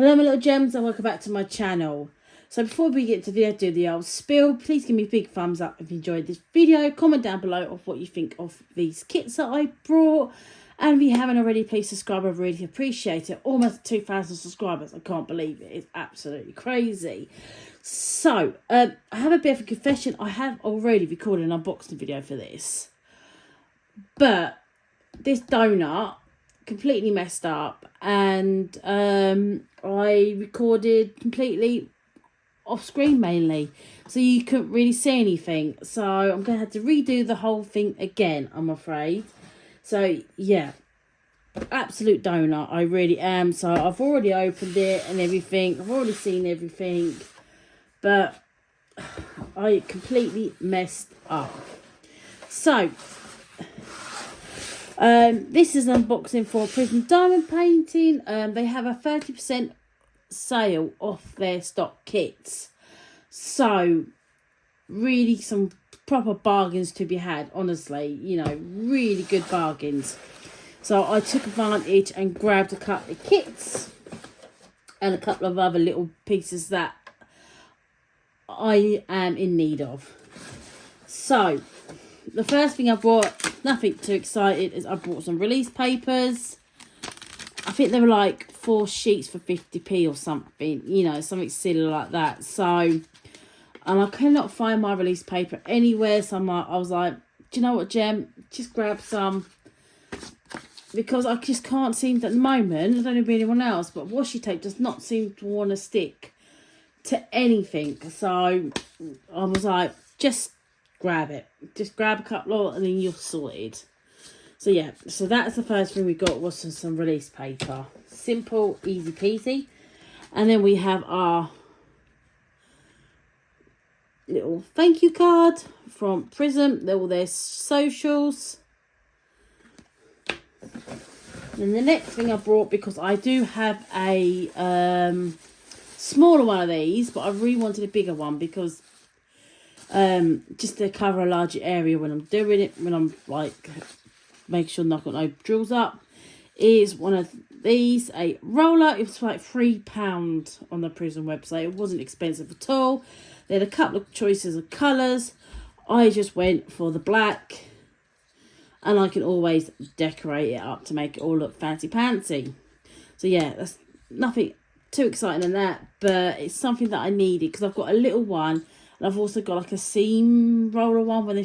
Hello my little gems and welcome back to my channel. So before we get to the old spill, please give me a big thumbs up if you enjoyed this video. Comment down below of what you think of these kits that I brought. And if you haven't already, please subscribe. I really appreciate it. Almost 2,000 subscribers. I can't believe it. It's absolutely crazy. So, I have a bit of a confession. I have already recorded an unboxing video for this. But this donut completely messed up, and I recorded completely off screen mainly, so you couldn't really see anything. So I'm going to have to redo the whole thing again, I'm afraid. So yeah, absolute donut, I really am. So I've already opened it and everything. I've already seen everything, but I completely messed up. So this is unboxing for Prism diamond painting. They have a 30% sale off their stock kits. So really some proper bargains to be had, honestly. You know, really good bargains. So I took advantage and grabbed a couple of kits and a couple of other little pieces that I am in need of. So the first thing I brought, nothing too excited, is I brought some release papers. I think they were like 4 sheets for 50p or something, you know, something silly like that. So, and I cannot find my release paper anywhere. So I was like, do you know what, Gem? Just grab some. Because I just can't seem to, at the moment, I don't know about anyone else, but washi tape does not seem to want to stick to anything. So I was like, just grab it. Just grab a couple and then you're sorted. So yeah, so that's the first thing we got, was some release paper. Simple, easy peasy. And then we have our little thank you card from Prism. They're all their socials. And the next thing I brought, because I do have a smaller one of these, but I really wanted a bigger one because just to cover a larger area when I'm doing it, when I'm like make sure I've got no drills up, is one of these, a roller. It was like £3 on the Prism website. It wasn't expensive at all. They had a couple of choices of colours. I just went for the black, and I can always decorate it up to make it all look fancy pantsy. So yeah, that's nothing too exciting than that, but it's something that I needed because I've got a little one. And I've also got like a seam roller one when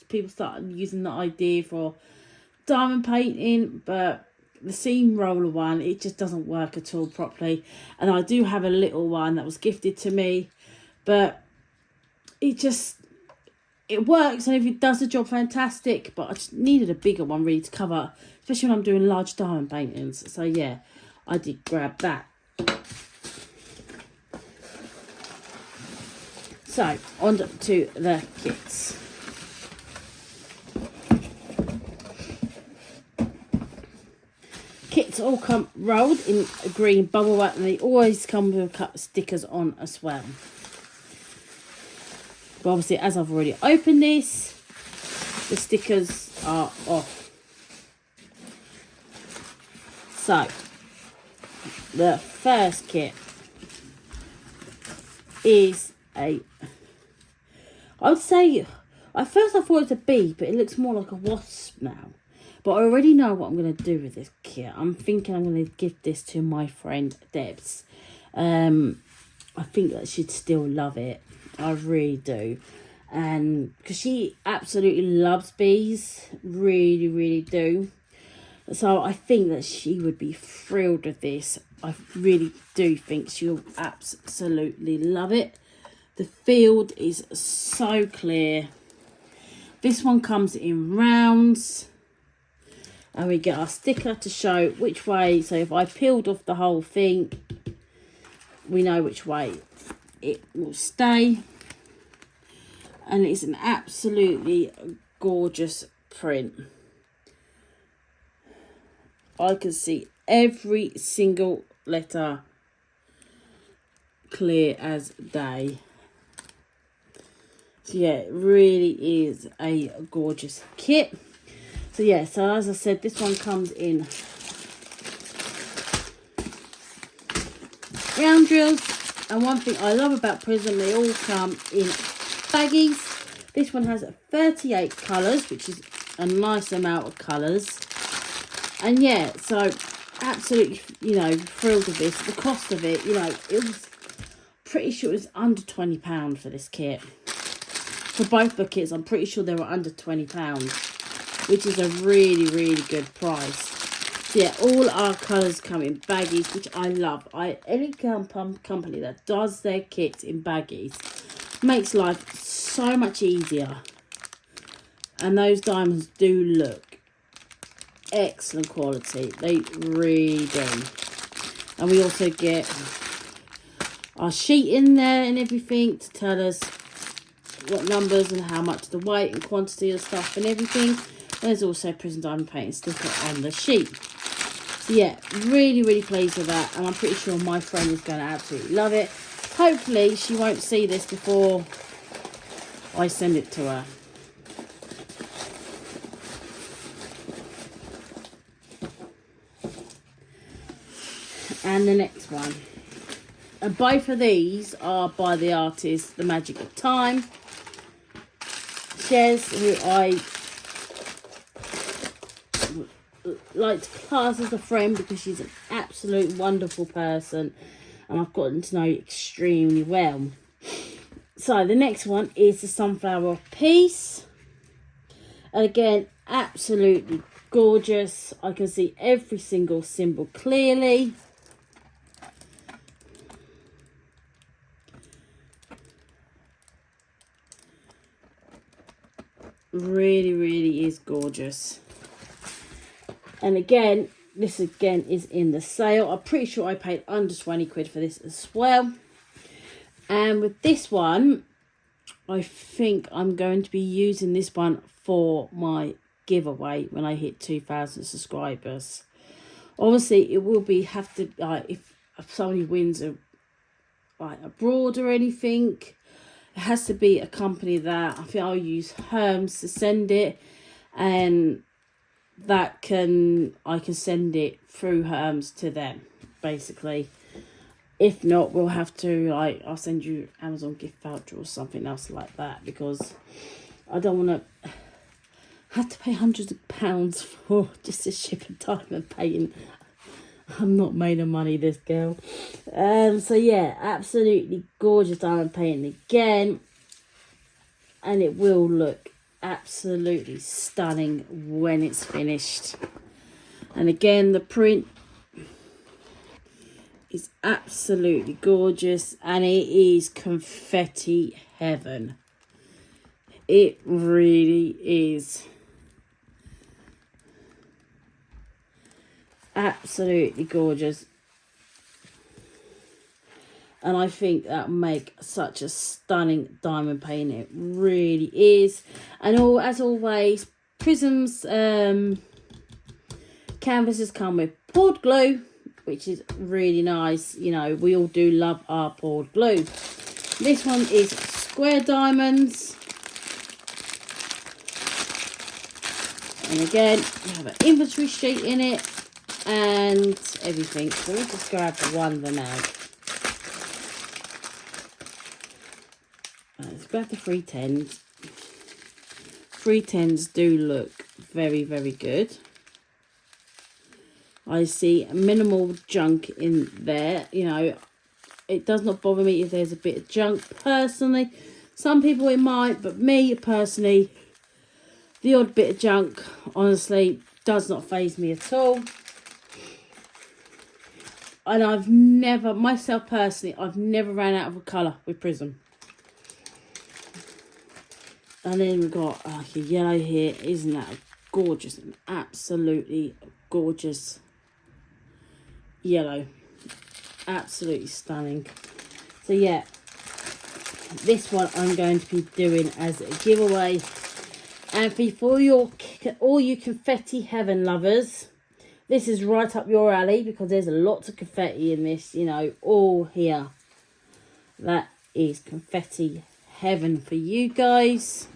people started using the idea for diamond painting, but the seam roller one, it just doesn't work at all properly. And I do have a little one that was gifted to me, but it works, and if it does the job, fantastic. But I just needed a bigger one really to cover, especially when I'm doing large diamond paintings. So yeah, I did grab that. So, on to the kits. Kits all come rolled in a green bubble wrap, and they always come with a couple of stickers on as well. But obviously, as I've already opened this, the stickers are off. So, the first kit is I would say, at first I thought it was a bee, but it looks more like a wasp now. But I already know what I'm going to do with this kit. I'm thinking I'm going to give this to my friend Debs. I think that she'd still love it. I really do. And because she absolutely loves bees. Really, really do. So I think that she would be thrilled with this. I really do think she'll absolutely love it. The field is so clear. This one comes in rounds. And we get our sticker to show which way. So if I peeled off the whole thing, we know which way it will stay. And it's an absolutely gorgeous print. I can see every single letter clear as day. So yeah, it really is a gorgeous kit. So yeah, so as I said, this one comes in round drills. And one thing I love about Prism, they all come in baggies. This one has 38 colours, which is a nice amount of colours. And yeah, so absolutely, you know, thrilled with this. The cost of it, you know, it was pretty sure it was under £20 for this kit. For both the kits, I'm pretty sure they were under £20, which is a really, really good price. So yeah, all our colours come in baggies, which I love. Any company that does their kits in baggies makes life so much easier. And those diamonds do look excellent quality. They really do. And we also get our sheet in there and everything to tell us what numbers and how much the weight and quantity of stuff and everything. There's also Prism diamond paint sticker on the sheet. So yeah, really, really pleased with that. And I'm pretty sure my friend is going to absolutely love it. Hopefully she won't see this before I send it to her. And the next one. And both of these are by the artist The Magic of Time. Shez, who I like to class as a friend because she's an absolute wonderful person. And I've gotten to know extremely well. So the next one is the Sunflower Piece. And again, absolutely gorgeous. I can see every single symbol clearly. Really, really is gorgeous. And again, this again is in the sale. I'm pretty sure I paid under 20 quid for this as well. And with this one, I think I'm going to be using this one for my giveaway when I hit 2,000 subscribers. Obviously, it will be if somebody wins abroad or anything, it has to be a company that I think I'll use Hermes to send it, and I can send it through Hermes to them, basically. If not, we'll have to, I'll send you Amazon gift voucher or something else like that, because I don't want to have to pay hundreds of pounds for just a ship and diamond painting. I'm not made of money, this girl. So yeah, absolutely gorgeous diamond painting again. And it will look absolutely stunning when it's finished. And again, the print is absolutely gorgeous, and it is confetti heaven. It really is. Absolutely gorgeous. And I think that make such a stunning diamond painting. It really is. And as always, Prism's canvases come with poured glue, which is really nice. You know, we all do love our poured glue. This one is square diamonds. And again, we have an inventory sheet in it and everything. So let's just grab the one of them out. Let's grab the 310s. 310s do look very, very good. I see minimal junk in there. You know, it does not bother me if there's a bit of junk personally. Some people it might, but me personally, the odd bit of junk honestly does not faze me at all. And I've never, myself personally, I've never ran out of a colour with Prism. And then we've got like a yellow here. Isn't that gorgeous? An absolutely gorgeous yellow. Absolutely stunning. So yeah, this one I'm going to be doing as a giveaway. And for all you confetti heaven lovers, this is right up your alley, because there's a lot of confetti in this, you know, all here. That is confetti heaven for you guys.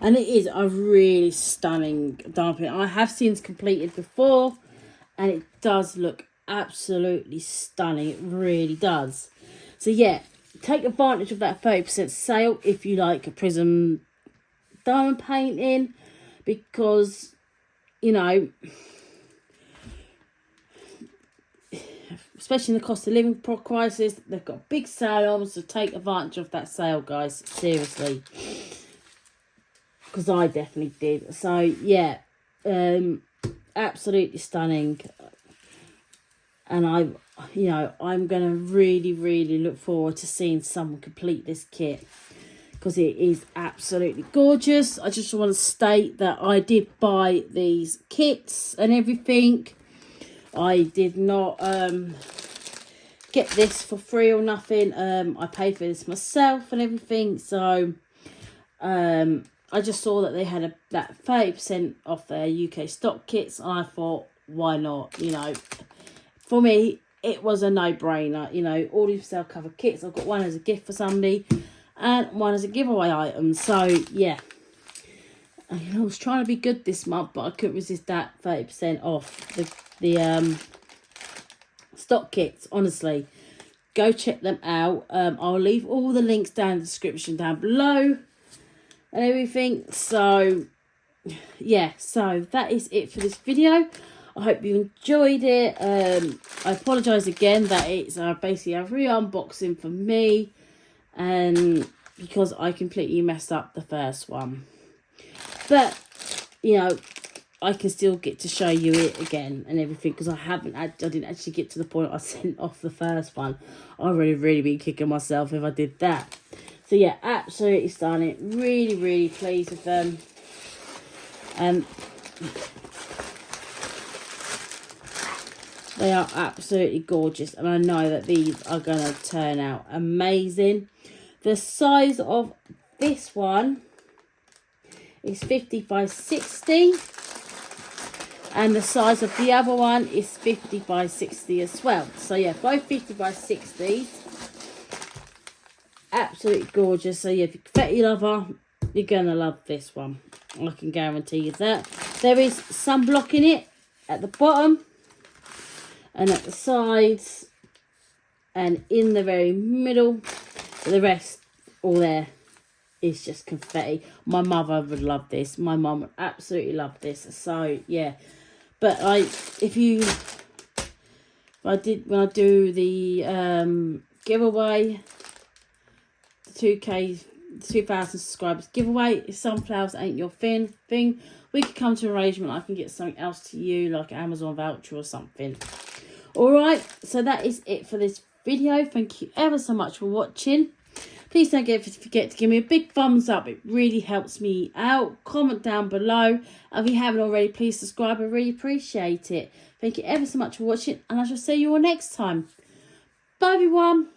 And it is a really stunning diamond painting. I have seen it completed before, And it does look absolutely stunning. It really does. So yeah, take advantage of that 30% sale if you like a Prism diamond painting, because, you know, especially in the cost of living crisis, they've got a big sale on, so take advantage of that sale, guys. Seriously, because I definitely did. So yeah, absolutely stunning. And I'm gonna really look forward to seeing someone complete this kit, because it is absolutely gorgeous. I just want to state that I did buy these kits and everything. I did not get this for free or nothing. I paid for this myself and everything. So I just saw that they had that 30% off their UK stock kits, and I thought, why not? You know, for me, it was a no-brainer. You know, all these sale cover kits. I've got one as a gift for somebody and one as a giveaway item. So yeah, I was trying to be good this month, but I couldn't resist that 30% off the stock kits. Honestly, go check them out. I'll leave all the links down in the description down below and everything. So yeah, so that is it for this video. I hope you enjoyed it. I apologise again that it's basically a re-unboxing for me, and because I completely messed up the first one. But, you know, I can still get to show you it again and everything, because I didn't actually get to the point I sent off the first one. I'd really be kicking myself if I did that. So yeah, absolutely stunning. Really pleased with them. They are absolutely gorgeous, and I know that these are going to turn out amazing. The size of this one is 50 by 60, and the size of the other one is 50 by 60 as well. So yeah, both 50 by 60s. Absolutely gorgeous. So yeah, if you're a confetti lover, you're going to love this one. I can guarantee you that. There is sunblock in it at the bottom and at the sides and in the very middle. The rest all there is just confetti. My mother would love this. My mum would absolutely love this. So yeah, but when I do the giveaway, the 2,000 subscribers giveaway, if sunflowers ain't your thing, we could come to an arrangement. I can get something else to you, like an Amazon voucher or something. Alright, so that is it for this video. Thank you ever so much for watching. Please don't forget to give me a big thumbs up. It really helps me out. Comment down below. If you haven't already, please subscribe. I really appreciate it. Thank you ever so much for watching, and I shall see you all next time. Bye everyone.